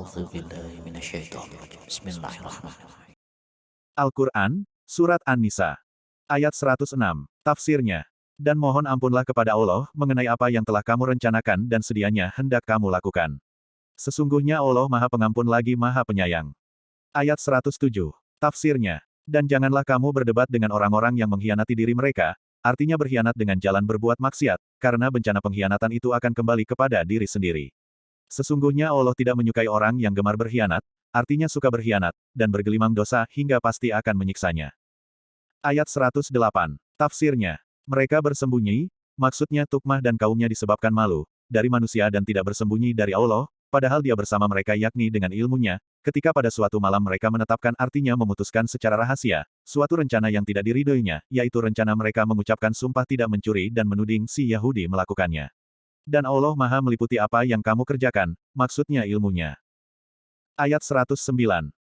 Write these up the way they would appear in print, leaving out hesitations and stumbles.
أعوذ بالله من الشيطان الرجيم بسم الله الرحمن الرحيم Al-Quran, Surat An-Nisa. Ayat 106. Tafsirnya. Dan mohon ampunlah kepada Allah mengenai apa yang telah kamu rencanakan dan sedianya hendak kamu lakukan. Sesungguhnya Allah Maha Pengampun lagi Maha Penyayang. Ayat 107. Tafsirnya. Dan janganlah kamu berdebat dengan orang-orang yang mengkhianati diri mereka, artinya berkhianat dengan jalan berbuat maksiat, karena bencana pengkhianatan itu akan kembali kepada diri sendiri. Sesungguhnya Allah tidak menyukai orang yang gemar berkhianat, artinya suka berkhianat, dan bergelimang dosa hingga pasti akan menyiksanya. Ayat 108. Tafsirnya. Mereka bersembunyi, maksudnya Tukmah dan kaumnya disebabkan malu, dari manusia dan tidak bersembunyi dari Allah, padahal dia bersama mereka yakni dengan ilmunya, ketika pada suatu malam mereka menetapkan artinya memutuskan secara rahasia, suatu rencana yang tidak diridhoinya, yaitu rencana mereka mengucapkan sumpah tidak mencuri dan menuding si Yahudi melakukannya. Dan Allah Maha meliputi apa yang kamu kerjakan, maksudnya ilmunya. Ayat 109.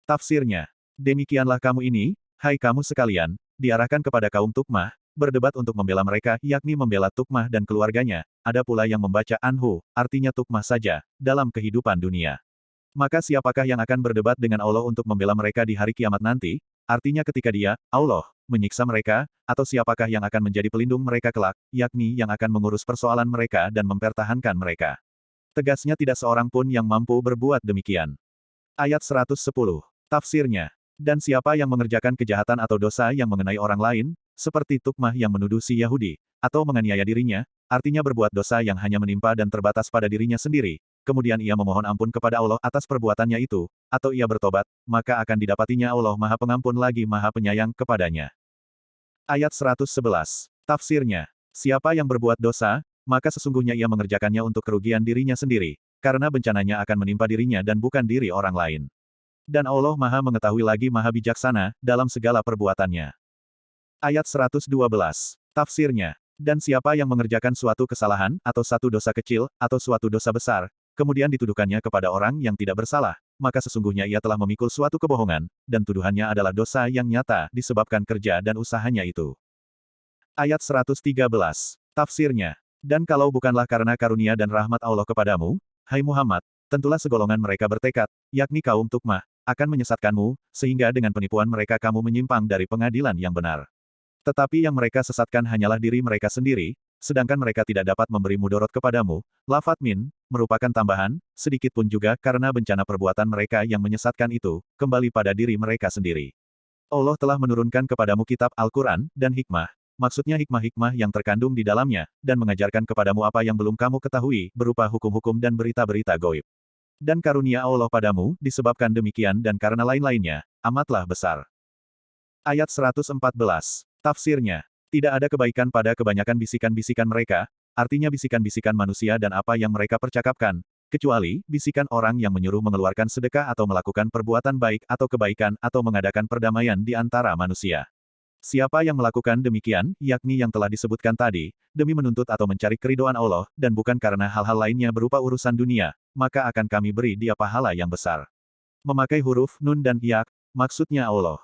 Tafsirnya. Demikianlah kamu ini, hai kamu sekalian, diarahkan kepada kaum Tukmah, berdebat untuk membela mereka, yakni membela Tukmah dan keluarganya, ada pula yang membaca Anhu, artinya Tukmah saja, dalam kehidupan dunia. Maka siapakah yang akan berdebat dengan Allah untuk membela mereka di hari kiamat nanti? Artinya ketika dia, Allah, menyiksa mereka, atau siapakah yang akan menjadi pelindung mereka kelak, yakni yang akan mengurus persoalan mereka dan mempertahankan mereka. Tegasnya tidak seorang pun yang mampu berbuat demikian. Ayat 110. Tafsirnya. Dan siapa yang mengerjakan kejahatan atau dosa yang mengenai orang lain, seperti Tukmah yang menuduh si Yahudi, atau menganiaya dirinya, artinya berbuat dosa yang hanya menimpa dan terbatas pada dirinya sendiri, kemudian ia memohon ampun kepada Allah atas perbuatannya itu, atau ia bertobat, maka akan didapatinya Allah Maha Pengampun lagi Maha Penyayang kepadanya. Ayat 111. Tafsirnya. Siapa yang berbuat dosa, maka sesungguhnya ia mengerjakannya untuk kerugian dirinya sendiri, karena bencananya akan menimpa dirinya dan bukan diri orang lain. Dan Allah Maha Mengetahui lagi Maha Bijaksana, dalam segala perbuatannya. Ayat 112. Tafsirnya. Dan siapa yang mengerjakan suatu kesalahan, atau satu dosa kecil, atau suatu dosa besar, kemudian dituduhkannya kepada orang yang tidak bersalah, maka sesungguhnya ia telah memikul suatu kebohongan, dan tuduhannya adalah dosa yang nyata disebabkan kerja dan usahanya itu. Ayat 113. Tafsirnya. Dan kalau bukanlah karena karunia dan rahmat Allah kepadamu, hai Muhammad, tentulah segolongan mereka bertekad, yakni kaum Tukmah, akan menyesatkanmu, sehingga dengan penipuan mereka kamu menyimpang dari pengadilan yang benar. Tetapi yang mereka sesatkan hanyalah diri mereka sendiri, sedangkan mereka tidak dapat memberi mudorot kepadamu. Lafat min, merupakan tambahan, sedikit pun juga karena bencana perbuatan mereka yang menyesatkan itu, kembali pada diri mereka sendiri. Allah telah menurunkan kepadamu kitab Al-Quran, dan hikmah, maksudnya hikmah-hikmah yang terkandung di dalamnya, dan mengajarkan kepadamu apa yang belum kamu ketahui, berupa hukum-hukum dan berita-berita goib. Dan karunia Allah padamu, disebabkan demikian dan karena lain-lainnya, amatlah besar. Ayat 114. Tafsirnya. Tidak ada kebaikan pada kebanyakan bisikan-bisikan mereka, artinya bisikan-bisikan manusia dan apa yang mereka percakapkan, kecuali bisikan orang yang menyuruh mengeluarkan sedekah atau melakukan perbuatan baik atau kebaikan atau mengadakan perdamaian di antara manusia. Siapa yang melakukan demikian, yakni yang telah disebutkan tadi, demi menuntut atau mencari keridhaan Allah, dan bukan karena hal-hal lainnya berupa urusan dunia, maka akan kami beri dia pahala yang besar. Memakai huruf nun dan yak, maksudnya Allah.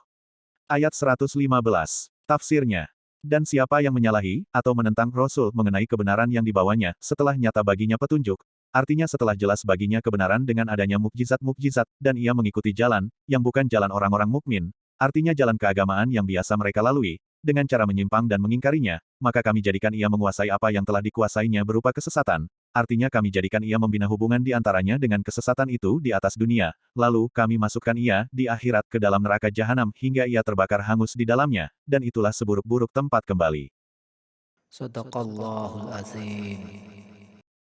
Ayat 115. Tafsirnya. Dan siapa yang menyalahi, atau menentang Rasul mengenai kebenaran yang dibawanya, setelah nyata baginya petunjuk, artinya setelah jelas baginya kebenaran dengan adanya mukjizat-mukjizat, dan ia mengikuti jalan, yang bukan jalan orang-orang mukmin, artinya jalan keagamaan yang biasa mereka lalui, dengan cara menyimpang dan mengingkarinya, maka kami jadikan ia menguasai apa yang telah dikuasainya berupa kesesatan, artinya kami jadikan ia membina hubungan di antaranya dengan kesesatan itu di atas dunia, lalu kami masukkan ia di akhirat ke dalam neraka jahanam hingga ia terbakar hangus di dalamnya, dan itulah seburuk-buruk tempat kembali. Sadaqallahul Azim.